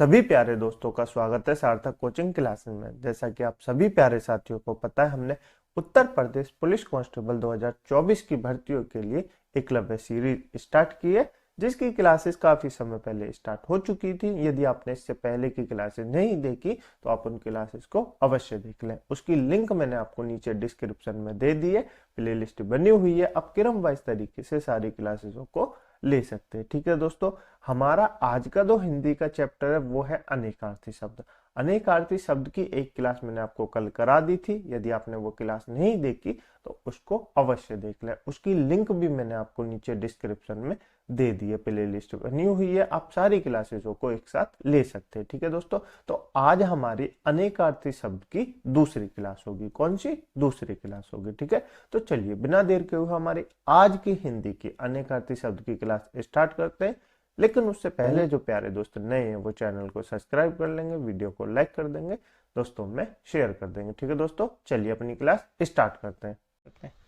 सभी प्यारे दोस्तों का स्वागत है सार्थक कोचिंग क्लासेस में। जैसा कि आप सभी प्यारे साथियों को पता है, हमने उत्तर प्रदेश पुलिस कांस्टेबल 2024 की भर्तियों के लिए एकलव्य सीरीज स्टार्ट की है, जिसकी क्लासेस काफी समय पहले स्टार्ट हो चुकी थी। यदि आपने इससे पहले की क्लासेस नहीं देखी तो आप उन क्लासेस को अवश्य देख लें। उसकी लिंक मैंने आपको नीचे डिस्क्रिप्शन में दे दी है। प्ले लिस्ट बनी हुई है, आप क्रम वाइज तरीके से सारी क्लासेसों को ले सकते हैं। ठीक है दोस्तों, हमारा आज का जो हिंदी का चैप्टर है वो है अनेकार्थी शब्द। अनेकार्थी शब्द की एक क्लास मैंने आपको कल करा दी थी। यदि आपने वो क्लास नहीं देखी तो उसको अवश्य देख लें। उसकी लिंक भी मैंने आपको नीचे डिस्क्रिप्शन में दे दी है। प्ले लिस्ट बनी हुई है, आप सारी क्लासेसों को एक साथ ले सकते हैं। ठीक है दोस्तों, तो आज हमारी अनेकार्थी शब्द की दूसरी क्लास होगी। कौन सी दूसरी क्लास होगी? ठीक है, तो चलिए बिना देर के हुए हमारी आज की हिंदी की अनेकार्थी शब्द की क्लास स्टार्ट करते हैं। लेकिन उससे पहले जो प्यारे दोस्त नए हैं वो चैनल को सब्सक्राइब कर लेंगे, वीडियो को लाइक कर देंगे, दोस्तों में शेयर कर देंगे। ठीक है दोस्तों, चलिए अपनी क्लास स्टार्ट करते हैं।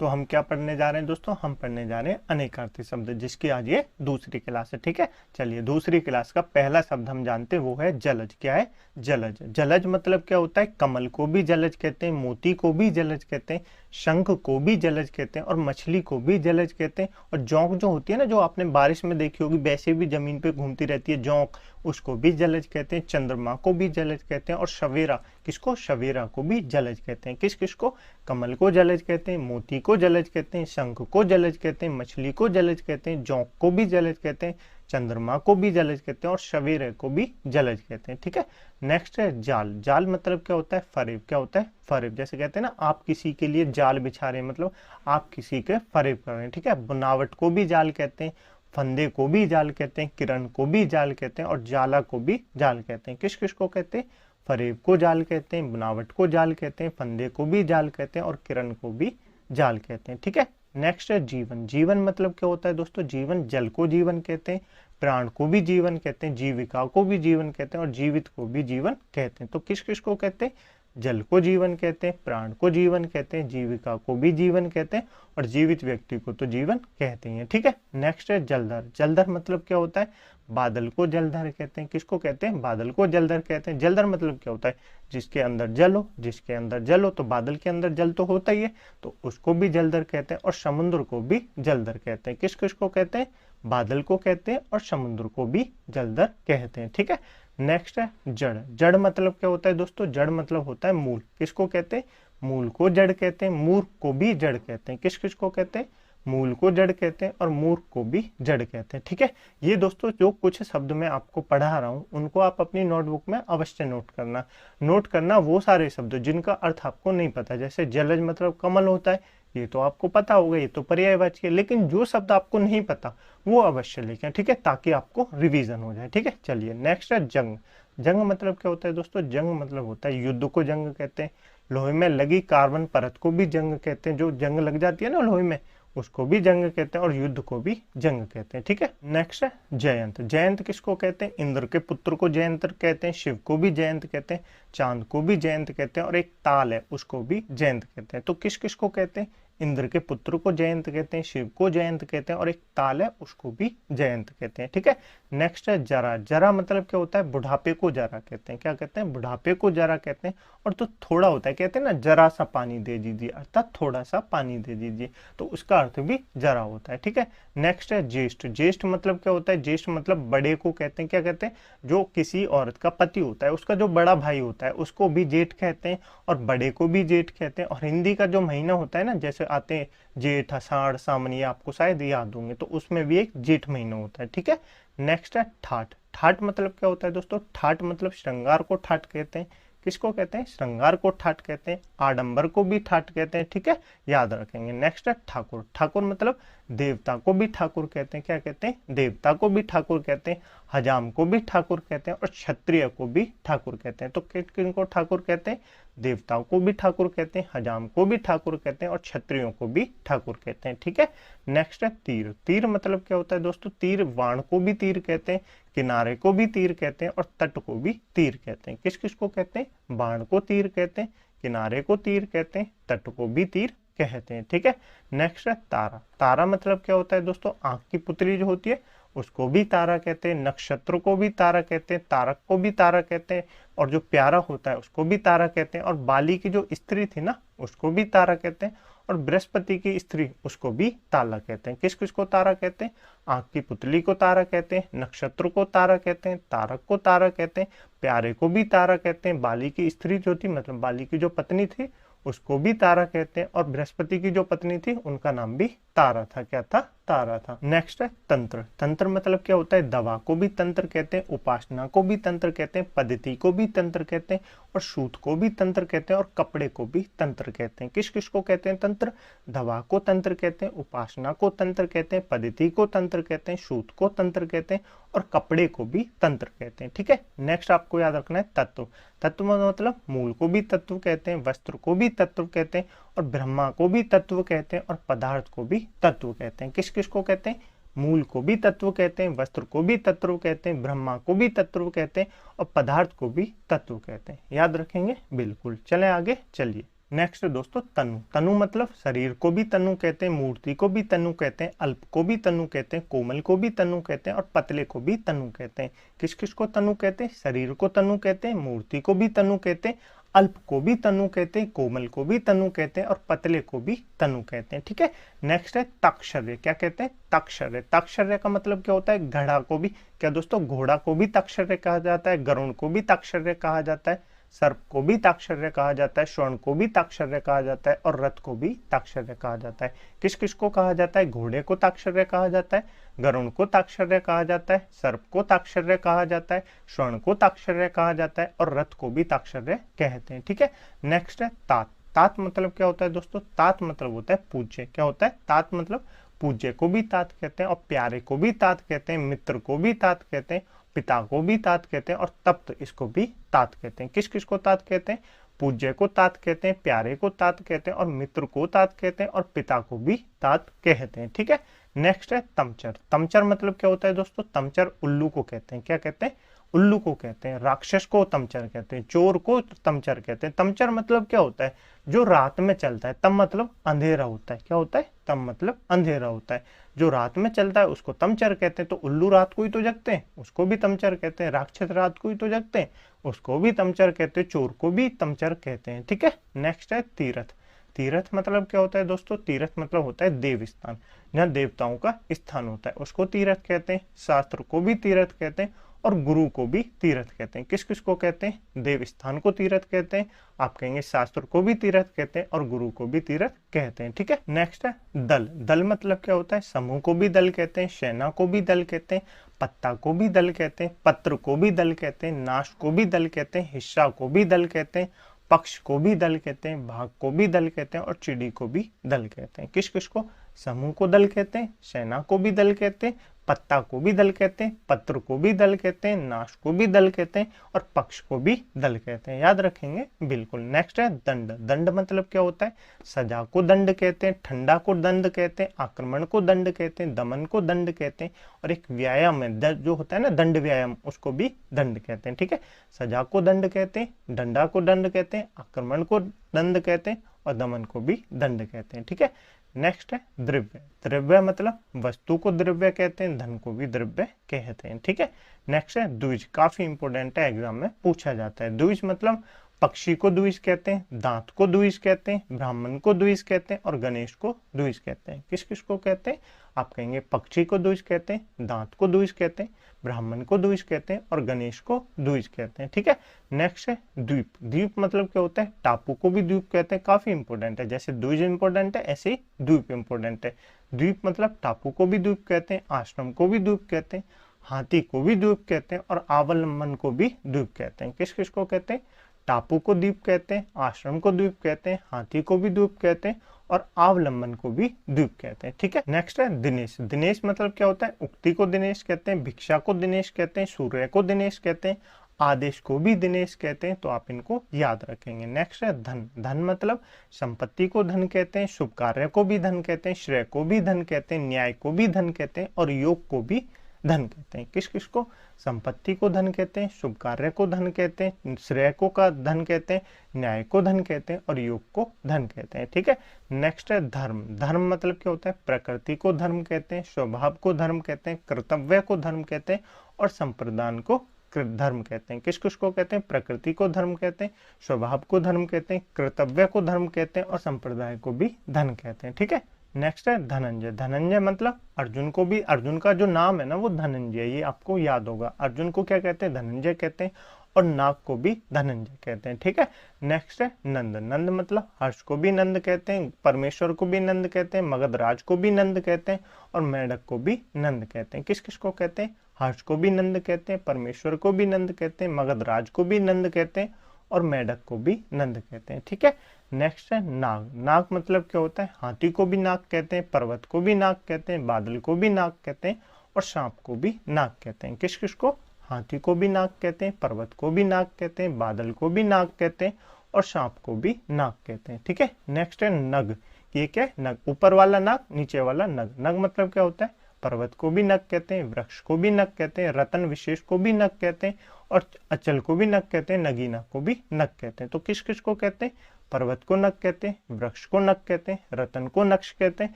तो हम क्या पढ़ने जा रहे हैं दोस्तों? हम पढ़ने जा रहे हैं अनेकार्थी शब्द, जिसकी आज ये दूसरी क्लास है। ठीक है, चलिए दूसरी क्लास का पहला शब्द हम जानते हैं, वो है जलज। क्या है? जलज। जलज मतलब क्या होता है? कमल को भी जलज कहते हैं, मोती को भी जलज कहते हैं, शंख को भी जलज कहते हैं और मछली को भी जलज कहते हैं। और जोंक जो होती है ना, जो आपने बारिश में देखी होगी, वैसे भी जमीन पे घूमती रहती है जोंक, उसको भी जलज कहते हैं। चंद्रमा को भी जलज कहते हैं। और सवेरा, किसको? सवेरा को भी जलज कहते हैं। किस किस को? कमल को जलज कहते हैं, मोती को जलज कहते हैं, शंख को जलज कहते हैं, मछली को जलज कहते हैं, जोंक को भी जलज कहते हैं, चंद्रमा को भी जलज कहते हैं और सवेरे को भी जलज कहते हैं। ठीक है, नेक्स्ट है जाल। जाल मतलब क्या होता है? फरेब। क्या होता है? फरेब। जैसे कहते हैं ना, आप किसी के लिए जाल बिछा रहे हैं, मतलब आप किसी के फरेब कर रहे हैं। ठीक है, बनावट को भी जाल कहते हैं, फंदे को भी जाल कहते हैं, किरण को भी जाल कहते हैं और जाला को भी जाल कहते हैं। किस किस को कहते हैं? फरेब को जाल कहते हैं, बनावट को जाल कहते हैं, फंदे को भी जाल कहते हैं और किरण को भी जाल कहते हैं। ठीक है, नेक्स्ट है जीवन। जीवन मतलब क्या होता है दोस्तों? जीवन, जल को जीवन कहते हैं, प्राण को भी जीवन कहते हैं, जीविका को भी जीवन कहते हैं और जीवित को भी जीवन कहते हैं। तो किस किस को कहते हैं? जल को जीवन कहते हैं, प्राण को जीवन कहते हैं, जीविका को भी जीवन कहते हैं और जीवित व्यक्ति को तो जीवन कहते हैं। ठीक है, नेक्स्ट है जलधर। जलधर मतलब क्या होता है? बादल को जलधर कहते हैं। किसको कहते हैं? बादल को जलधर कहते हैं। जलधर मतलब क्या होता है? जिसके अंदर जल हो, जिसके अंदर जल हो, तो बादल के अंदर जल तो होता ही है, तो उसको भी जलधर कहते हैं और समुद्र को भी जलधर कहते हैं। किस किस को कहते हैं? बादल को कहते हैं और समुद्र को भी जलधर कहते हैं। ठीक है, नेक्स्ट है जड़। जड़ मतलब क्या होता है दोस्तों? जड़ मतलब होता है मूल। किसको कहते हैं? मूल को जड़ कहते हैं, मूर्ख को भी जड़ कहते हैं। किस किस को कहते हैं? मूल को जड़ कहते हैं और मूर्ख को भी जड़ कहते हैं। ठीक है, ये दोस्तों जो कुछ शब्द मैं आपको पढ़ा रहा हूँ उनको आप अपनी नोटबुक में अवश्य नोट करना वो सारे शब्द जिनका अर्थ आपको नहीं पता। जैसे जलज मतलब कमल होता है, ये तो आपको पता होगा, ये तो पर्यायवाची है। लेकिन जो शब्द आपको नहीं पता वो अवश्य लिखें। ठीक है, ताकि आपको रिवीजन हो जाए। ठीक है, चलिए नेक्स्ट है जंग। जंग मतलब क्या होता है दोस्तों? जंग मतलब होता है युद्ध को जंग कहते हैं। लोहे में लगी कार्बन परत को भी जंग कहते हैं। जो जंग लग जाती है ना लोहे में, उसको भी जंग कहते हैं और युद्ध को भी जंग कहते हैं। ठीक है, नेक्स्ट है जयंत। जयंत किसको कहते हैं? इंद्र के पुत्र को जयंत कहते हैं, शिव को भी जयंत कहते हैं, चांद को भी जयंत कहते हैं और एक ताल है उसको भी जयंत कहते हैं। तो किस किस को कहते हैं? इंद्र के पुत्र को जयंत कहते हैं, शिव को जयंत कहते हैं और एक ताल है उसको भी जयंत कहते हैं। ठीक है, नेक्स्ट है जरा। जरा मतलब क्या होता है? बुढ़ापे को जरा कहते हैं। क्या कहते हैं? बुढ़ापे को जरा कहते हैं। और तो थोड़ा होता है, कहते हैं ना जरा सा पानी दे दीजिए, अर्थात थोड़ा सा पानी दे दीजिए, तो उसका अर्थ भी जरा होता है। ठीक है, नेक्स्ट है ज्येष्ठ। ज्येष्ठ मतलब क्या होता है? ज्येष्ठ मतलब बड़े को कहते हैं। क्या कहते हैं? जो किसी औरत का पति होता है, उसका जो बड़ा भाई होता है उसको भी जेठ कहते हैं और बड़े को भी जेठ कहते हैं। और हिंदी का जो महीना होता है ना, जैसे आते हैं जेठ, आषाढ़, सावन, ये आपको शायद याद होंगे, तो उसमें भी एक जेठ महीना होता है। ठीक है, नेक्स्ट है ठाठ। ठाठ मतलब क्या होता है दोस्तों? ठाठ मतलब श्रृंगार को ठाठ कहते हैं। किसको कहते हैं? श्रृंगार को ठाठ कहते हैं। आडंबर को भी ठाठ कहते हैं। ठीक है, याद रखेंगे। नेक्स्ट है ठाकुर। ठाकुर मतलब देवता को भी ठाकुर कहते हैं। क्या कहते हैं? देवता को भी ठाकुर कहते हैं। हजाम को भी ठाकुर कहते हैं और क्षत्रिय को भी ठाकुर कहते हैं। तो किन को ठाकुर कहते हैं? देवताओं को भी ठाकुर कहते हैं, हजाम को भी ठाकुर कहते हैं और क्षत्रियों को भी ठाकुर कहते हैं। ठीक है, नेक्स्ट है तीर। तीर मतलब क्या होता है दोस्तों? तीर, वाण को भी तीर कहते हैं, किनारे को भी तीर कहते हैं और तट को भी तीर कहते हैं। किस किस को कहते हैं? बाण को तीर कहते हैं, किनारे को तीर कहते हैं, तट को भी तीर कहते हैं। ठीक है, नेक्स्ट है तारा। तारा मतलब क्या होता है दोस्तों? आंख की पुतली जो होती है उसको भी तारा कहते हैं, नक्षत्र को भी तारा कहते हैं, तारक को भी तारा कहते हैं, और जो प्यारा होता है उसको भी तारा कहते हैं, और बाली की जो स्त्री थी ना उसको भी तारा कहते हैं, और बृहस्पति की स्त्री उसको भी तारा कहते हैं। किस किस को तारा कहते हैं? आंख की पुतली को तारा कहते हैं, नक्षत्र को तारा कहते हैं, तारक को तारा कहते हैं, प्यारे को भी तारा कहते हैं, बाली की स्त्री जो थी मतलब बाली की जो पत्नी थी उसको भी तारा कहते हैं, और बृहस्पति की जो पत्नी थी उनका नाम भी तारा था। क्या था? तारा था। नेक्स्ट है तंत्र। तंत्र मतलब क्या होता है? दवा को भी तंत्र कहते हैं, उपासना को भी तंत्र कहते हैं, पद्धति को भी तंत्र कहते हैं, और सूत को भी तंत्र कहते हैं, और कपड़े को भी तंत्र कहते हैं। किस किस को कहते हैं तंत्र? दवा को तंत्र कहते हैं, उपासना को तंत्र कहते हैं, पद्धति को तंत्र कहते हैं, सूत को तंत्र कहते हैं, और कपड़े को भी तंत्र कहते हैं। ठीक है। नेक्स्ट आपको याद रखना है तत्व। तत्व मतलब मूल को भी तत्व कहते हैं, वस्त्र को भी तत्व कहते हैं, और ब्रह्मा को भी तत्व कहते हैं, और पदार्थ को भी तत्व कहते हैं। किस किस को कहते हैं? मूल को भी तत्व कहते हैं, वस्त्र को भी तत्व कहते हैं, ब्रह्मा को भी तत्व कहते हैं, और पदार्थ को भी तत्व कहते हैं। याद रखेंगे? बिल्कुल। चलें आगे, चलिए। नेक्स्ट दोस्तों तनु। तनु मतलब शरीर को भी तनु कहते हैं, मूर्ति को भी तनु कहते हैं, अल्प को भी तनु कहते हैं, कोमल को भी तनु कहते हैं, और पतले को भी तनु कहते हैं। किस किस को तनु कहते हैं? शरीर को तनु कहते हैं, मूर्ति को भी तनु कहते हैं, अल्प को भी तनु कहते हैं, कोमल को भी तनु कहते हैं, और पतले को भी तनु कहते हैं। ठीक है। नेक्स्ट है तक्षर्य। क्या कहते हैं? तक्षर्य। तक्षर्य का मतलब क्या होता है? घड़ा को भी, क्या दोस्तों, घोड़ा को भी तक्षर्य कहा जाता है, गरुड़ को भी तक्षर्य कहा जाता है, सर्प को भी ताक्षर्य कहा जाता है, स्वर्ण को भी ताक्षर्य कहा जाता है, और रथ को भी ताक्षर्य कहा जाता है। किस किस को कहा जाता है? घोड़े को ताक्षर्य कहा जाता है, गरुड़ को ताक्षर्य कहा जाता है, सर्प को ताक्षर्य कहा जाता है, स्वर्ण को ताक्षर्य कहा जाता है, और रथ को भी ताक्षर्य कहते हैं। ठीक है। नेक्स्ट है तात। तात मतलब क्या होता है दोस्तों? तात मतलब होता है पूज्य। क्या होता है? तात मतलब पूज्य को भी तात कहते हैं, और प्यारे को भी तात कहते हैं, मित्र को भी तात कहते हैं, पिता को भी तात कहते हैं, और तप्त इसको भी तात कहते हैं। किस किस को तात कहते हैं? पूज्य को तात कहते हैं, प्यारे को तात कहते हैं, और मित्र को तात कहते हैं, और पिता को भी तात कहते हैं। ठीक है। नेक्स्ट है तमचर। तमचर मतलब क्या होता है दोस्तों? तमचर उल्लू को कहते हैं। क्या कहते हैं? उल्लू को कहते हैं। राक्षस को तमचर कहते हैं, चोर को तमचर कहते हैं। तमचर मतलब क्या होता है? जो रात में चलता है। तम मतलब अंधेरा होता है। क्या होता है? तम मतलब अंधेरा होता है। जो रात में चलता है उसको तमचर कहते हैं। तो उल्लू रात को ही तो जगते हैं, उसको भी तमचर कहते हैं। राक्षस रात को ही तो जगते हैं, उसको भी तमचर कहते हैं। चोर को भी तमचर कहते हैं। ठीक है। नेक्स्ट है तीर्थ। तीर्थ मतलब क्या होता है दोस्तों? तीर्थ मतलब होता है देव स्थान, जहाँ देवताओं का स्थान होता है, उसको तीर्थ कहते हैं। शास्त्र को भी तीर्थ कहते हैं, और गुरु को भी तीर्थ कहते हैं। किस किस को कहते हैं? देव स्थान को तीर्थ कहते हैं, आप कहेंगे शास्त्र को भी तीर्थ कहते हैं, और गुरु को भी तीर्थ कहते हैं। ठीक है। नेक्स्ट है दल। दल मतलब क्या होता है? समूह को भी दल कहते हैं, सेना को भी दल कहते हैं, पत्ता को भी दल कहते हैं, पत्र को भी दल कहते हैं, नाश को भी दल कहते हैं, हिस्सा को भी दल कहते हैं, पक्ष को भी दल कहते हैं, भाग को भी दल कहते हैं, और चिड़ी को भी दल कहते हैं। किस किस को? समूह को दल कहते हैं, सेना को भी दल कहते हैं, पत्ता को भी दल कहते हैं, पत्र को भी दल कहते हैं, नाश को भी दल कहते हैं, और पक्ष को भी दल कहते हैं। याद रखेंगे? बिल्कुल। नेक्स्ट है दंड। दंड मतलब क्या होता है? सजा को दंड कहते हैं, ठंडा को दंड कहते हैं, आक्रमण को दंड कहते हैं, दमन को दंड कहते हैं, और एक व्यायाम है जो होता है ना दंड व्यायाम, उसको भी दंड कहते हैं। ठीक है। सजा को दंड कहते हैं, डंडा को दंड कहते हैं, आक्रमण को दंड कहते हैं, और दमन को भी दंड कहते हैं। ठीक है। नेक्स्ट है द्रव्य। द्रव्य मतलब वस्तु को द्रव्य कहते हैं, धन को भी द्रव्य कहते हैं। ठीक है। नेक्स्ट है द्विज। काफी इंपोर्टेंट है, एग्जाम में पूछा जाता है। द्विज मतलब पक्षी को द्विज कहते हैं, दांत को द्विज कहते हैं, ब्राह्मण को द्विज कहते हैं, और गणेश को द्विज कहते हैं। किस किस को कहते हैं? आप कहेंगे पक्षी को द्विज कहते हैं, दांत को द्विज कहते हैं, ब्राह्मण को द्विज कहते हैं, और गणेश को द्विज कहते हैं। ठीक है। नेक्स्ट है द्वीप। द्वीप मतलब क्या होता है? टापू को भी द्वीप कहते हैं। काफी इंपोर्टेंट है, जैसे द्विज इंपोर्टेंट है ऐसे ही द्वीप इंपोर्टेंट है। द्वीप मतलब टापू को भी द्वीप कहते हैं, आश्रम को भी द्वीप कहते हैं, हाथी को भी द्वीप कहते हैं, और अवलंबन को भी द्वीप कहते हैं। किस किस को कहते हैं? टापू को द्वीप कहते हैं, आश्रम को द्वीप कहते हैं, हाथी को भी द्वीप कहते हैं, और अवलंबन को भी द्वीप कहते हैं। ठीक है। नेक्स्ट है दिनेश। दिनेश मतलब क्या होता है? उक्ति को दिनेश कहते हैं, भिक्षा को दिनेश कहते हैं, सूर्य को दिनेश कहते हैं, आदेश को भी दिनेश कहते हैं। तो आप इनको याद रखेंगे। नेक्स्ट है धन। धन मतलब संपत्ति को धन कहते हैं, शुभ कार्य को भी धन कहते हैं, श्रेय को भी धन कहते हैं, न्याय को भी धन कहते हैं, और योग को भी धन कहते हैं। किस किस को? संपत्ति को धन कहते हैं, शुभ कार्य को धन कहते हैं, श्रेय को का धन कहते हैं, न्याय को धन कहते हैं और योग को धन कहते हैं। ठीक है, नेक्स्ट है धर्म। धर्म मतलब क्या होता है? प्रकृति को धर्म कहते हैं, स्वभाव को धर्म कहते हैं, कर्तव्य को धर्म कहते हैं और संप्रदान को धर्म कहते हैं। किस किस को कहते हैं? प्रकृति को धर्म कहते हैं, स्वभाव को धर्म कहते हैं, कर्तव्य को धर्म कहते हैं और संप्रदाय को भी धन कहते हैं। ठीक है, नेक्स्ट है धनंजय। धनंजय मतलब अर्जुन को भी, अर्जुन का जो नाम है ना वो धनंजय, ये आपको याद होगा। अर्जुन को क्या कहते हैं? धनंजय कहते हैं और नाग को भी धनंजय कहते हैं। ठीक है, नेक्स्ट है नंद। नंद मतलब हर्ष को भी नंद कहते हैं, परमेश्वर को भी नंद कहते हैं, मगधराज को भी नंद कहते हैं और मेढक को भी नंद कहते हैं। किस किस को कहते हैं? हर्ष को भी नंद कहते हैं, परमेश्वर को भी नंद कहते हैं, मगधराज को भी नंद कहते हैं और मेढक को भी नंद कहते हैं। ठीक है, नेक्स्ट है नाग। नाग मतलब क्या होता है? हाथी को भी नाग कहते हैं, पर्वत को भी नाग कहते हैं, बादल को भी नाग कहते हैं और सांप को भी नाग कहते हैं। किस किस को? हाथी को भी नाग कहते हैं, पर्वत को भी नाग कहते हैं, बादल को भी नाग कहते हैं और सांप को भी नाग कहते हैं। ठीक है, नेक्स्ट है नग। ये क्या है? नग, ऊपर वाला नाग, नीचे वाला नग। नग मतलब क्या होता है? पर्वत को भी नग कहते हैं, वृक्ष को भी नग कहते हैं, रतन विशेष को भी नग कहते हैं और अचल को भी नग कहते हैं, नगीना को भी नग कहते हैं। तो किस किस को कहते हैं? पर्वत को नग कहते हैं, वृक्ष को नग कहते हैं, रतन को नक्श कहते हैं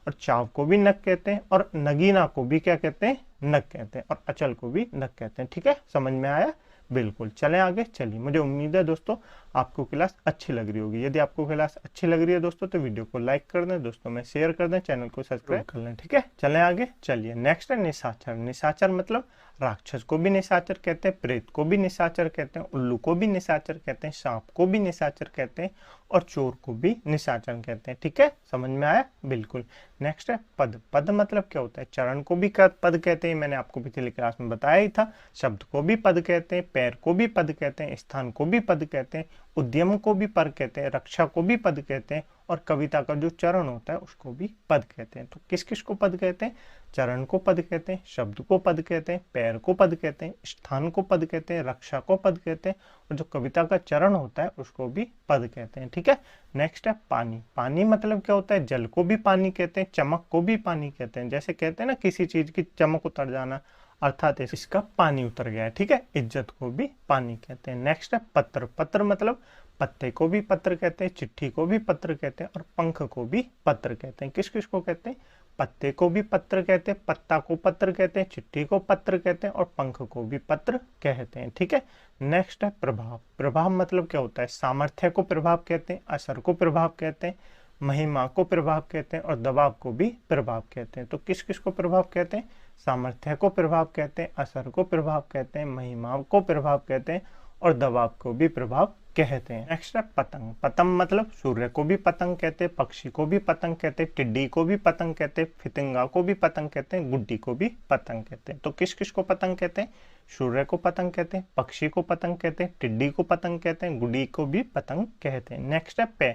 और चाव को भी नग कहते हैं और नगीना को भी क्या कहते हैं? नग कहते हैं और अचल को भी नग कहते हैं। ठीक है, समझ में आया? बिल्कुल, चलें आगे। चलिए, मुझे उम्मीद है दोस्तों आपको क्लास अच्छी लग रही होगी। यदि आपको क्लास अच्छी लग रही है दोस्तों तो वीडियो को लाइक कर दें, दोस्तों में शेयर कर दें, चैनल को सब्सक्राइब कर लें। ठीक है, चलें आगे। चलिए, नेक्स्ट है निशाचर। निशाचर मतलब राक्षस को भी निशाचर कहते हैं, प्रेत को भी निशाचर कहते हैं, उल्लू को भी निशाचर कहते हैं, सांप को भी निशाचर कहते हैं और चोर को भी निशाचर कहते हैं। ठीक है, समझ में आया? बिल्कुल। नेक्स्ट है पद। पद मतलब क्या होता है? चरण को भी पद कहते हैं, मैंने आपको पिछली क्लास में बताया ही था। शब्द को भी पद कहते हैं, पैर को भी पद कहते हैं, स्थान को भी पद कहते हैं, उद्यम को भी पद कहते हैं, रक्षा को भी पद कहते हैं और कविता का जो चरण होता है उसको भी पद कहते हैं। तो किस किस को पद कहते हैं? चरण को पद कहते हैं, शब्द को पद कहते हैं, पैर को पद कहते हैं, स्थान को पद कहते हैं, रक्षा को पद कहते हैं और जो कविता का चरण होता है उसको भी पद कहते हैं। ठीक है, नेक्स्ट है पानी। पानी मतलब क्या होता है? जल को भी पानी कहते हैं, चमक को भी पानी कहते हैं। जैसे कहते हैं ना किसी चीज की चमक उतर जाना, अर्थात इसका पानी उतर गया है। ठीक है, इज्जत को भी पानी कहते हैं। नेक्स्ट है पत्र। पत्र मतलब पत्ते को भी पत्र कहते हैं, चिट्ठी को भी पत्र कहते हैं और पंख को भी पत्र कहते हैं। किस किस को कहते हैं? पत्ते को भी पत्र कहते हैं, पत्ता को पत्र कहते हैं, चिट्ठी को पत्र कहते हैं और पंख को भी पत्र कहते हैं। ठीक है, नेक्स्ट है प्रभाव। प्रभाव मतलब क्या होता है? सामर्थ्य को प्रभाव कहते हैं, असर को प्रभाव कहते हैं, महिमा को प्रभाव कहते हैं और दबाव को भी प्रभाव कहते हैं। तो किस किस को प्रभाव कहते हैं? सामर्थ्य को प्रभाव कहते हैं, असर को प्रभाव कहते हैं, महिमा को प्रभाव कहते हैं और दबाव को भी प्रभाव कहते हैं। नेक्स्ट है पतंग। पतंग मतलब सूर्य को भी पतंग कहते हैं, पक्षी को भी पतंग कहते हैं, टिड्डी को भी पतंग कहते हैं, फितिंगा को भी पतंग कहते हैं, गुड्डी को भी पतंग कहते हैं। तो किस किस को पतंग कहते हैं? सूर्य को पतंग कहते हैं, पक्षी को पतंग कहते हैं, टिड्डी को पतंग कहते हैं, गुड्डी को भी पतंग कहते हैं। नेक्स्ट है पे।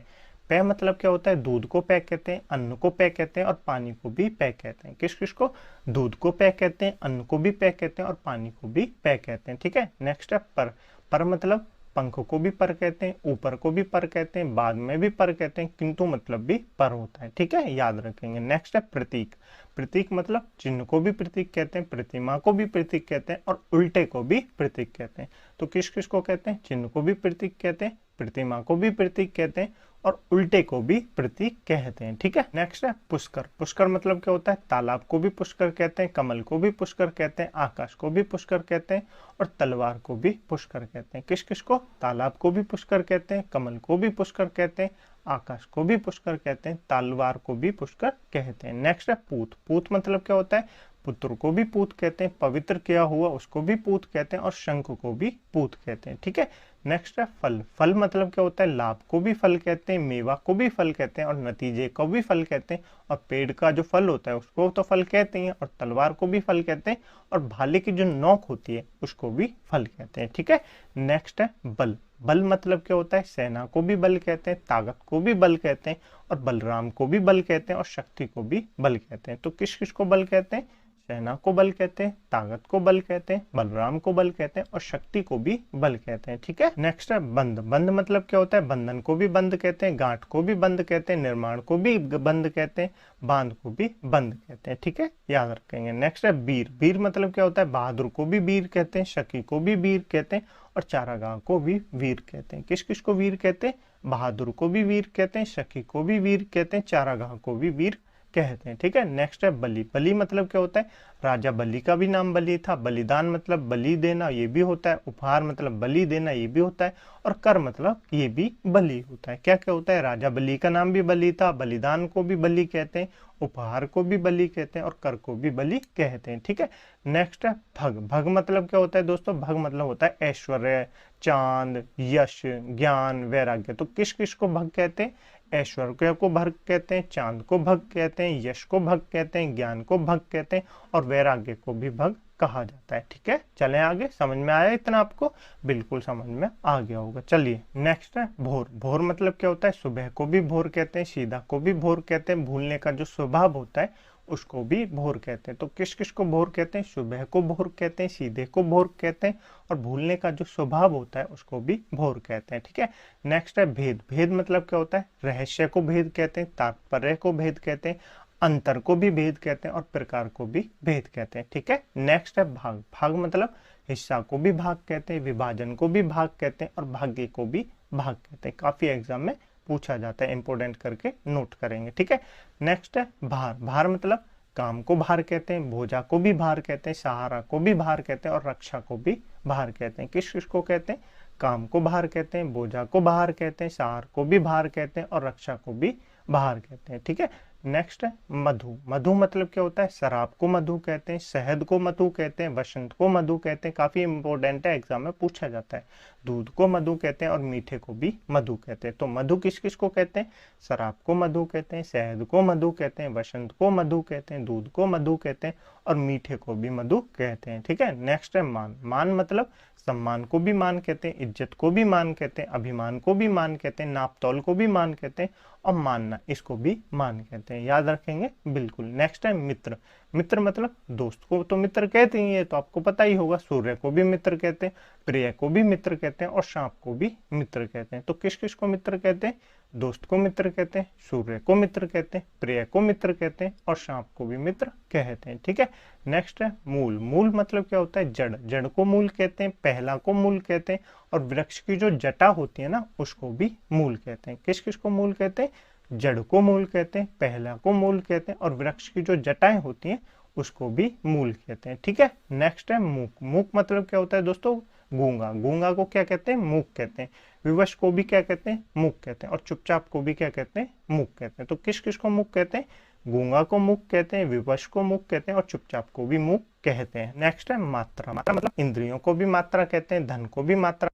पे मतलब क्या होता है? दूध को पे कहते हैं, अन्न को पे कहते हैं और पानी को भी पे कहते हैं। किस किस को? दूध को पे कहते हैं, अन्न को भी पे कहते हैं और पानी को भी पे कहते हैं। ठीक है, नेक्स्ट है पर। पर मतलब पंख को भी पर कहते हैं, ऊपर को भी पर कहते हैं, बाद में भी पर कहते हैं, किंतु मतलब भी पर होता है। ठीक है, याद रखेंगे। नेक्स्ट है प्रतीक। प्रतीक मतलब चिन्ह को भी प्रतीक कहते हैं, प्रतिमा को भी प्रतीक कहते हैं और उल्टे को भी प्रतीक कहते हैं। तो किस किस को कहते हैं? चिन्ह को भी प्रतीक कहते हैं, प्रतिमा को भी प्रतीक कहते हैं और उल्टे को भी प्रतीक कहते हैं। ठीक है, नेक्स्ट है पुष्कर। पुष्कर मतलब क्या होता है? तालाब को भी पुष्कर कहते हैं, कमल को भी पुष्कर कहते हैं, आकाश को भी पुष्कर कहते हैं और तलवार को भी पुष्कर कहते हैं। किस किस को? तालाब को भी पुष्कर कहते हैं, कमल को भी पुष्कर कहते हैं, आकाश को भी पुष्कर कहते हैं, तलवार को भी पुष्कर कहते हैं। नेक्स्ट है पूत। पूत मतलब क्या होता है? पुत्र को भी पूत कहते हैं, पवित्र किया हुआ उसको भी पूत कहते हैं और शंख को भी पूत कहते हैं। ठीक है, नेक्स्ट है फल। फल मतलब क्या होता है? लाभ को भी फल कहते हैं, मेवा को भी फल कहते हैं और नतीजे को भी फल कहते हैं और पेड़ का जो फल होता है उसको तो फल कहते हैं और तलवार को भी फल कहते हैं और भाले की जो नोक होती है उसको भी फल कहते हैं। ठीक है, नेक्स्ट है बल। बल मतलब क्या होता है? सेना को भी बल कहते हैं, ताकत को भी बल कहते हैं और बलराम को भी बल कहते हैं और शक्ति को भी बल कहते हैं। तो किस किस को बल कहते हैं? सेना को बल कहते हैं, ताकत को बल कहते हैं, बलराम को बल कहते हैं और शक्ति को भी बल कहते हैं। ठीक है, नेक्स्ट है बंद। बंद मतलब क्या होता है? बंधन को भी बंद कहते हैं, गांठ को भी बंद कहते हैं, निर्माण को भी बंद कहते हैं, बांध को भी बंद कहते हैं। ठीक है, याद रखेंगे। नेक्स्ट है वीर। वीर मतलब क्या होता है? बहादुर को भी वीर कहते हैं, शकी को भी वीर कहते हैं और चारागाह को भी वीर कहते हैं। किस किस को वीर कहते हैं? बहादुर को भी वीर कहते हैं, शकी को भी वीर कहते हैं, चारागाह को भी वीर कहते हैं। ठीक है, नेक्स्ट है बलि। बलि मतलब क्या होता है? राजा बलि का भी नाम बलि था। बलिदान मतलब बलि देना, ये भी होता है। उपहार मतलब बलि देना, ये भी होता है। और कर मतलब ये भी बलि होता है। क्या क्या होता है? राजा बलि का नाम भी बलि था, बलिदान को भी बलि कहते हैं, उपहार को भी बलि कहते हैं और कर को भी बलि कहते हैं। ठीक है, नेक्स्ट है भग। भग मतलब क्या होता है दोस्तों? भग मतलब होता है ऐश्वर्य, चांद, यश, ज्ञान, वैराग्य। तो किस किस को भग कहते हैं? ऐश्वर्य को भग कहते हैं, चांद को भग कहते हैं, यश को भग कहते हैं, ज्ञान को भग कहते हैं और वैराग्य को भी भग कहा जाता है। ठीक है, चलें आगे। समझ में आया इतना आपको? बिल्कुल समझ में आ गया होगा। चलिए नेक्स्ट है भोर। भोर मतलब क्या होता है? सुबह को भी भोर कहते हैं, सीधा को भी भोर कहते हैं, भूलने का जो स्वभाव होता है उसको भी भोर कहते हैं। तो किस किस को भोर कहते हैं? सुबह को भोर कहते हैं, सीधे को भोर कहते हैं और भूलने का जो स्वभाव होता है उसको भी भोर कहते हैं। ठीक है, नेक्स्ट है भेद। भेद मतलब क्या होता है? रहस्य को भेद कहते हैं, तात्पर्य को भेद कहते हैं, अंतर को भी भेद कहते हैं और प्रकार को भी भेद कहते हैं। ठीक है, नेक्स्ट है भाग। भाग मतलब हिस्सा को भी भाग कहते हैं, विभाजन को भी भाग कहते हैं और भाग्य को भी भाग कहते हैं। काफी एग्जाम में पूछा जाता है, इंपोर्टेंट करके नोट करेंगे। ठीक है, नेक्स्ट है भार। भार मतलब काम को भार कहते हैं, भोजा को भी भार कहते हैं, सहारा को भी भार कहते हैं और रक्षा को भी भार कहते हैं। किस किस को कहते हैं? काम को भार कहते हैं, बोझा को भार कहते हैं, सहार को भी भार कहते हैं और रक्षा को भी भार कहते हैं। ठीक है, नेक्स्ट है मधु। मधु मतलब क्या होता है? शराब को मधु कहते हैं, शहद को मधु कहते हैं, वसंत को मधु कहते हैं। काफी इंपॉर्टेंट है, एग्जाम में पूछा जाता है। दूध को मधु कहते हैं और मीठे को भी मधु कहते हैं। तो मधु किस किस को कहते हैं? शराब को मधु कहते हैं, शहद को मधु कहते हैं, वसंत को मधु कहते हैं, दूध को मधु कहते हैं और मीठे को भी मधु कहते हैं। ठीक है, नेक्स्ट है मान। मान मतलब सम्मान को भी मान कहते हैं, इज्जत को भी मान कहते हैं, अभिमान को भी मान कहते हैं, नापतोल को भी मान कहते हैं और मानना, इसको भी मान कहते हैं। याद रखेंगे बिल्कुल। नेक्स्ट है मित्र। मित्र मतलब दोस्त को तो मित्र कहते हैं, ये तो आपको पता ही होगा। सूर्य को भी मित्र कहते हैं, प्रिय को भी मित्र कहते हैं और सांप को भी मित्र कहते हैं। तो किस किस को मित्र कहते हैं? दोस्त को मित्र कहते हैं, सूर्य को मित्र कहते हैं, प्रिय को मित्र कहते हैं और सांप को भी मित्र कहते हैं। ठीक है, नेक्स्ट है मूल। मूल मतलब क्या होता है? जड़। जड़ को मूल कहते हैं, पहला को मूल कहते हैं और वृक्ष की जो जटा होती है ना उसको भी मूल कहते हैं। किस किस को मूल कहते हैं? जड़ को मूल कहते हैं, पहला को मूल कहते हैं और वृक्ष की जो जटाएं होती हैं उसको भी मूल कहते हैं। ठीक है, नेक्स्ट है मूक। मूक मतलब क्या होता है दोस्तों? गूंगा। गूंगा को क्या कहते हैं? मूक कहते हैं। विवश को भी क्या कहते हैं? मूक कहते हैं और चुपचाप को भी क्या कहते हैं? मूक कहते हैं। तो किस किस को मूक कहते हैं? गूंगा को मूक कहते हैं, विवश को मूक कहते हैं और चुपचाप को भी मूक कहते हैं। नेक्स्ट है मात्रा। मात्रा मतलब इंद्रियों को भी मात्रा कहते हैं, धन को भी मात्रा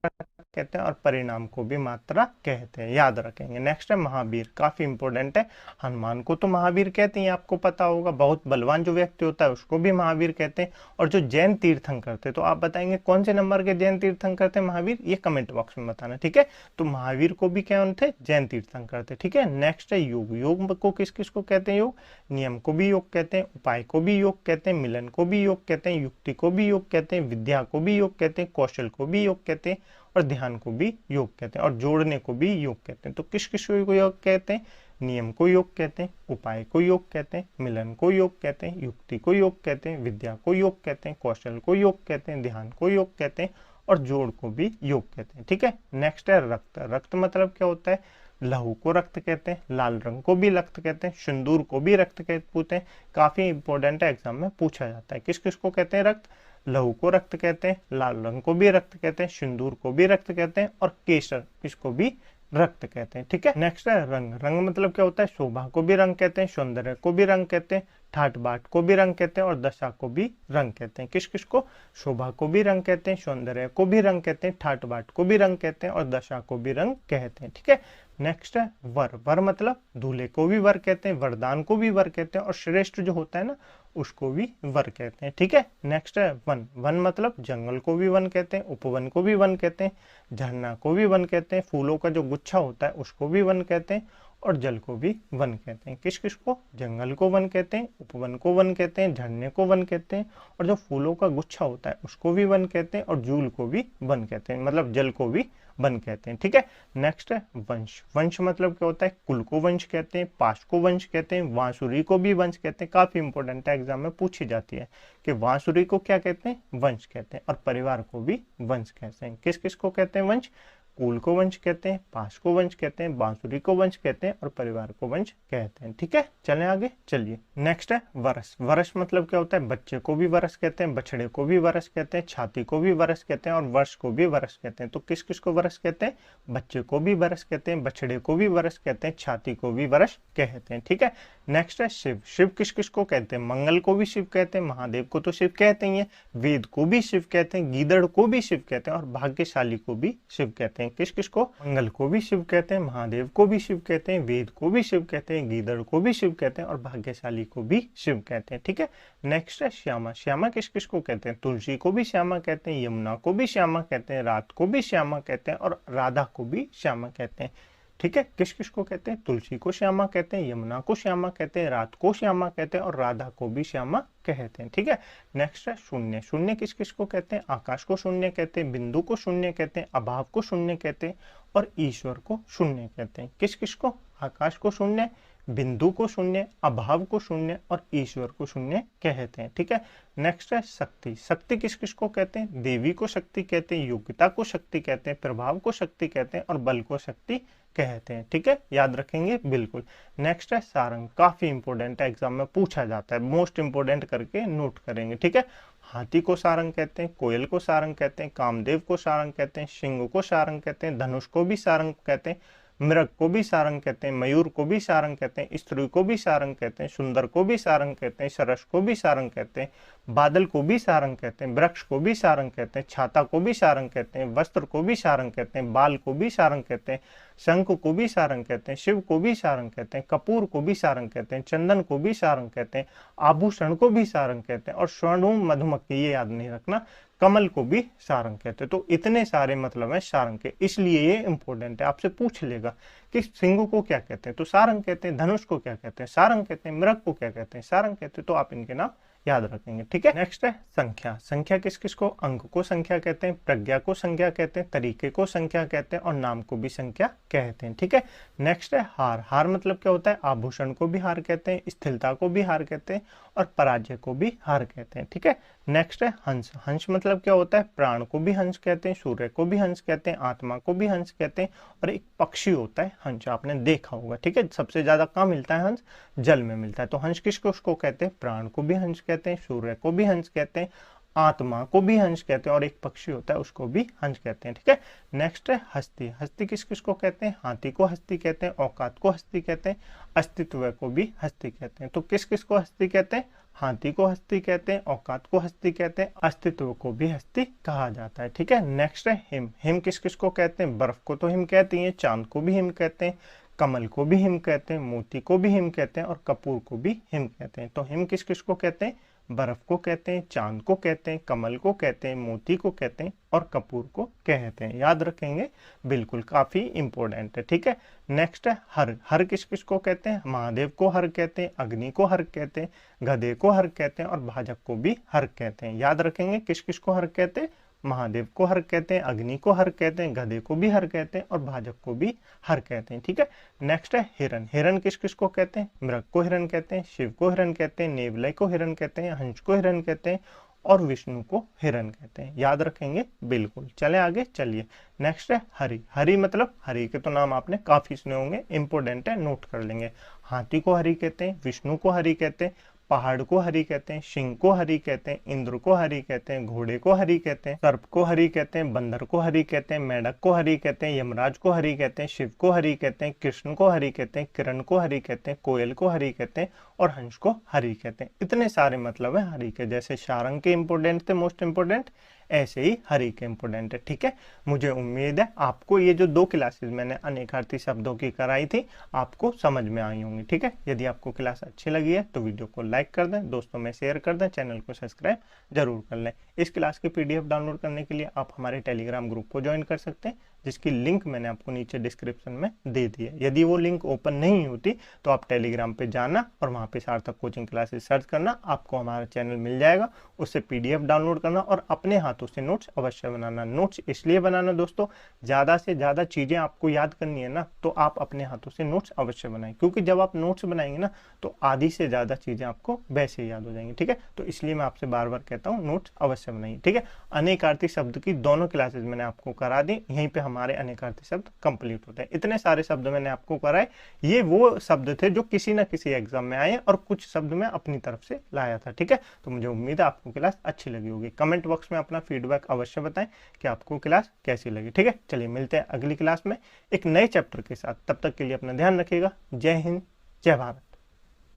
कहते हैं और परिणाम को भी मात्रा कहते हैं। याद रखेंगे। नेक्स्ट है महावीर। काफी इंपॉर्टेंट है। हनुमान को तो महावीर कहते हैं, आपको पता होगा। बहुत बलवान जो व्यक्ति होता है उसको भी महावीर कहते हैं। और जो जैन तीर्थंकर थे, तो आप बताएंगे कौन से नंबर के जैन तीर्थंकर थे महावीर? ये कमेंट बॉक्स में बताना। ठीक है, तो महावीर को भी क्या थे? जैन तीर्थंकर थे। ठीक है, नेक्स्ट है योग। योग को किस किस को कहते हैं? योग। नियम को भी योग कहते हैं, उपाय को भी योग कहते हैं, मिलन को भी योग कहते हैं, युक्ति को भी योग कहते हैं, विद्या को भी योग कहते हैं, कौशल को भी योग कहते हैं और ध्यान को भी योग कहते हैं और जोड़ने को भी योग कहते हैं। तो किस किस को योग कहते हैं? नियम को योग कहते हैं, उपाय को योग कहते हैं, मिलन को योग कहते हैं, युक्ति को योग कहते हैं, विद्या को योग कहते हैं, कौशल को योग कहते हैं, ध्यान को योग कहते हैं और जोड़ को भी योग कहते हैं। ठीक है, नेक्स्ट है रक्त। रक्त मतलब क्या होता है? लहू को रक्त कहते हैं, लाल रंग को भी रक्त कहते हैं, सिंदूर को भी रक्त कहते हैं। काफी इंपॉर्टेंट है, एग्जाम में पूछा जाता है। किस किस को कहते हैं रक्त? लहू को रक्त कहते हैं, लाल रंग को भी रक्त कहते हैं, सिंदूर को भी रक्त कहते हैं और केसर इसको भी रक्त कहते हैं। ठीक है, नेक्स्ट है रंग। रंग मतलब क्या होता है? शोभा को भी रंग कहते हैं, सौंदर्य को भी रंग कहते हैं, ठाट बाट को भी रंग कहते हैं और दशा को भी रंग कहते हैं। किस किस को? शोभा को भी रंग कहते हैं, सौंदर्य को भी रंग कहते हैं, ठाट बाट को भी रंग कहते हैं और दशा को भी रंग कहते हैं। ठीक है, नेक्स्ट है वर। वर मतलब दूल्हे को भी वर कहते हैं, वरदान को भी वर कहते हैं और श्रेष्ठ जो होता है ना उसको भी वर कहते हैं। ठीक है, नेक्स्ट है वन। वन मतलब जंगल को भी वन कहते हैं, उपवन को भी वन कहते हैं, झरना को भी वन कहते हैं, फूलों का जो गुच्छा होता है उसको भी वन कहते हैं और जल को भी वन कहते हैं। किस किस को? जंगल को वन कहते हैं, उपवन को वन कहते हैं, झरने को वन कहते हैं, और जो फूलों का गुच्छा होता है उसको भी वन कहते हैं, और जूल को भी वन कहते हैं, मतलब जल को भी वन कहते हैं। ठीक है, नेक्स्ट है वंश। वंश मतलब क्या होता है? कुल को वंश कहते हैं, पाश को वंश कहते हैं, बांसुरी को भी वंश कहते हैं। काफी इंपॉर्टेंट है, एग्जाम में पूछी जाती है कि बांसुरी को क्या कहते हैं? वंश कहते हैं, और परिवार को भी वंश कहते हैं। किस किस को कहते हैं वंश? कुल को वंश कहते हैं, पाश को वंश कहते हैं, बांसुरी को वंश कहते हैं, और परिवार को वंश कहते हैं। ठीक है, चलें आगे। चलिए नेक्स्ट है वरस। वरस मतलब क्या होता है? बच्चे को भी वरस कहते हैं, बछड़े को भी वरस कहते हैं, छाती को भी वरस कहते हैं, और वर्ष को भी वरस कहते हैं। तो किस किस को वरस कहते हैं? बच्चे को भी वरस कहते हैं, बछड़े को भी वरस कहते हैं, छाती को भी वरस कहते हैं। ठीक है, नेक्स्ट है शिव। शिव किस किस को कहते हैं? मंगल को भी शिव कहते हैं, महादेव को तो शिव कहते ही है, वेद को भी शिव कहते हैं, गीदड़ को भी शिव कहते हैं, और भाग्यशाली को भी शिव कहते हैं। किस किस को? मंगल को भी शिव कहते हैं, महादेव को भी शिव कहते हैं, वेद को भी शिव कहते हैं, गीदड़ को भी शिव कहते हैं, और भाग्यशाली को भी शिव कहते हैं। ठीक है, नेक्स्ट है श्यामा। श्यामा किस किस को कहते हैं? तुलसी को भी श्यामा कहते हैं, यमुना को भी श्यामा कहते हैं, रात को भी श्यामा कहते हैं, और राधा को भी श्यामा कहते हैं। ठीक है, किस किस को कहते हैं? तुलसी को श्यामा कहते हैं, यमुना को श्यामा कहते हैं, रात को श्यामा कहते हैं, और राधा को भी श्यामा कहते हैं। ठीक है, नेक्स्ट है शून्य। शून्य किस किस को कहते हैं? आकाश को शून्य कहते हैं, बिंदु को शून्य कहते हैं, अभाव को शून्य कहते हैं, और ईश्वर को शून्य कहते हैं। किस किस को? आकाश को शून्य, बिंदु को शून्य, अभाव को शून्य, और ईश्वर को शून्य कहते हैं। ठीक है, नेक्स्ट है शक्ति। शक्ति किस किस को कहते हैं? देवी को शक्ति कहते हैं, योग्यता को शक्ति कहते हैं, प्रभाव को शक्ति कहते हैं, और बल को शक्ति कहते हैं। ठीक है, याद रखेंगे बिल्कुल। नेक्स्ट है सारंग। काफी इंपॉर्टेंट है, एग्जाम में पूछा जाता है, मोस्ट इंपॉर्टेंट करके नोट करेंगे। ठीक है, हाथी को सारंग कहते हैं, कोयल को सारंग कहते हैं, कामदेव को सारंग कहते हैं, सिंह को सारंग कहते हैं, धनुष को भी सारंग कहते हैं, मृग को भी सारंग कहते हैं, मयूर को भी सारंग कहते हैं, स्त्री को भी सारंग कहते हैं, सुंदर को भी सारंग कहते हैं, सरस को भी सारंग कहते हैं, बादल को भी सारंग कहते हैं, वृक्ष को भी सारंग कहते हैं, छाता को भी सारंग कहते हैं, वस्त्र को भी सारंग कहते हैं, बाल को भी सारंग कहते हैं, शंख को भी सारंग कहते हैं, शिव को भी सारंग कहते हैं, कपूर को भी सारंग कहते हैं, चंदन को भी सारंग कहते हैं, आभूषण को भी सारंग कहते हैं, और स्वर्ण मधुमक्खी, ये याद नहीं रखना, कमल को भी सारंग कहते हैं। तो इतने सारे मतलब है सारंग के, इसलिए ये इंपॉर्टेंट है, आपसे पूछ लेगा कि सिंह को क्या कहते हैं, तो सारंग कहते हैं, धनुष को क्या कहते हैं, सारंग कहते हैं, मृग को क्या कहते हैं, सारंग कहते हैं। तो आप इनके नाम याद रखेंगे। ठीक है, नेक्स्ट है संख्या। संख्या किस किस को? अंक को संख्या कहते हैं, प्रज्ञा को संख्या कहते हैं, तरीके को संख्या कहते हैं, और नाम को भी संख्या कहते हैं। ठीक है, नेक्स्ट है हार। हार मतलब क्या होता है? आभूषण को भी हार कहते हैं, स्थिरता को भी हार कहते हैं, और पराजय को भी हार कहते हैं। ठीक है, नेक्स्ट है हंस। हंस मतलब क्या होता है? प्राण को भी हंस कहते हैं, सूर्य को भी हंस कहते हैं, आत्मा को भी हंस कहते हैं, और एक पक्षी होता है हंस, आपने देखा होगा। ठीक है, सबसे ज्यादा कहाँ मिलता है हंस? जल में मिलता है। तो हंस किसको उसको कहते हैं? प्राण को भी हंस कहते हैं, सूर्य को भी हंस कहते हैं, आत्मा को भी हंस कहते हैं, और एक पक्षी होता है उसको भी हंस कहते हैं। ठीक है, नेक्स्ट है हस्ती। हस्ती किस किस को कहते हैं? हाथी को हस्ती कहते हैं, औकात को हस्ती कहते हैं, अस्तित्व को भी हस्ती कहते हैं। तो किस किस को हस्ती कहते हैं? हाथी को हस्ती कहते हैं, औकात को हस्ती कहते हैं, अस्तित्व को भी हस्ती कहा जाता है। ठीक है, नेक्स्ट है हिम। हिम किस किस को कहते हैं? बर्फ को तो हिम कहती है, चांद को भी हिम कहते हैं, कमल को भी हिम कहते हैं, मोती को भी हिम कहते हैं, और कपूर को भी हिम कहते हैं। तो हिम किस किस को कहते हैं? बर्फ को कहते हैं, चांद को कहते हैं, कमल को कहते हैं, मोती को कहते हैं, और कपूर को कहते हैं। याद रखेंगे बिल्कुल, काफी इंपॉर्टेंट है। ठीक है, नेक्स्ट है हर। हर किस किस को कहते हैं? महादेव को हर कहते हैं, अग्नि को हर कहते हैं, गधे को हर कहते हैं, और भाजक को भी हर कहते हैं। याद रखेंगे किस किस को हर कहते हैं? महादेव को हर कहते हैं, अग्नि को हर कहते हैं, गधे को भी हर कहते हैं, और भाजक को भी हर कहते हैं। ठीक है, नेक्स्ट है हिरण। हिरण किस किस को कहते हैं? मृग को हिरण कहते हैं, शिव को हिरण कहते हैं, नेवलय को हिरण कहते हैं, हंस को हिरण कहते हैं, और विष्णु को हिरण कहते हैं। याद रखेंगे बिल्कुल। चले आगे, चलिए नेक्स्ट है हरि। हरि मतलब, हरि के तो नाम आपने काफी सुने होंगे, इंपोर्टेंट है, नोट कर लेंगे। हाथी को हरि कहते हैं, विष्णु को हरि कहते हैं, पहाड़ को हरि कहते हैं, सिंह को हरि कहते हैं, इंद्र को हरि कहते हैं, घोड़े को हरि कहते हैं, सर्प को हरि कहते हैं, बंदर को हरि कहते हैं, मेढक को हरि कहते हैं, यमराज को हरि कहते हैं, शिव को हरि कहते हैं, कृष्ण को हरि कहते हैं, किरण को हरि कहते हैं, कोयल को हरि कहते हैं, और हंस को हरि कहते हैं। इतने सारे मतलब है हरि के। जैसे सारंग के इंपोर्टेंट थे, मोस्ट इंपोर्टेंट, ऐसे ही हर एक इंपॉर्टेंट है। ठीक है, मुझे उम्मीद है आपको ये जो 2 क्लासेस मैंने अनेकार्थी शब्दों की कराई थी आपको समझ में आई होंगी। ठीक है, यदि आपको क्लास अच्छी लगी है तो वीडियो को लाइक कर दें, दोस्तों में शेयर कर दें, चैनल को सब्सक्राइब जरूर कर लें। इस क्लास की पीडीएफ डाउनलोड करने के लिए आप हमारे टेलीग्राम ग्रुप को ज्वाइन कर सकते हैं, जिसकी लिंक मैंने आपको नीचे डिस्क्रिप्शन में दे दी है। यदि वो लिंक ओपन नहीं होती तो आप टेलीग्राम पे जाना और वहाँ पे सार्थक कोचिंग क्लासेस सर्च करना, आपको हमारा चैनल मिल जाएगा। उससे पीडीएफ डाउनलोड करना और अपने हाथों से नोट्स अवश्य बनाना। नोट्स इसलिए बनाना दोस्तों, ज़्यादा से ज़्यादा चीज़ें आपको याद करनी है ना, तो आप अपने हाथों से नोट्स अवश्य बनाएं, क्योंकि जब आप नोट्स बनाएंगे ना तो आधी से ज़्यादा चीज़ें आपको वैसे ही याद हो जाएंगी। ठीक है, तो इसलिए मैं आपसे बार बार कहता हूँ नोट्स अवश्य बनाइए। ठीक है, अनेकार्थी शब्द की दोनों क्लासेस मैंने आपको करा दी, यहीं पे हमारे अनेकार्थी शब्द कंप्लीट होते हैं। इतने सारे शब्द मैंने आपको कराए, ये वो शब्द थे जो किसी ना किसी एग्जाम में आए और कुछ शब्द मैं अपनी तरफ से लाया था। ठीक है, तो मुझे उम्मीद है आपको क्लास अच्छी लगी होगी। कमेंट बॉक्स में अपना फीडबैक अवश्य बताएं कि आपको क्लास कैसी लगी। ठीक है, चलिए मिलते हैं अगली क्लास में एक नए चैप्टर के साथ। तब तक के लिए अपना ध्यान रखिएगा। जय हिंद, जय भारत।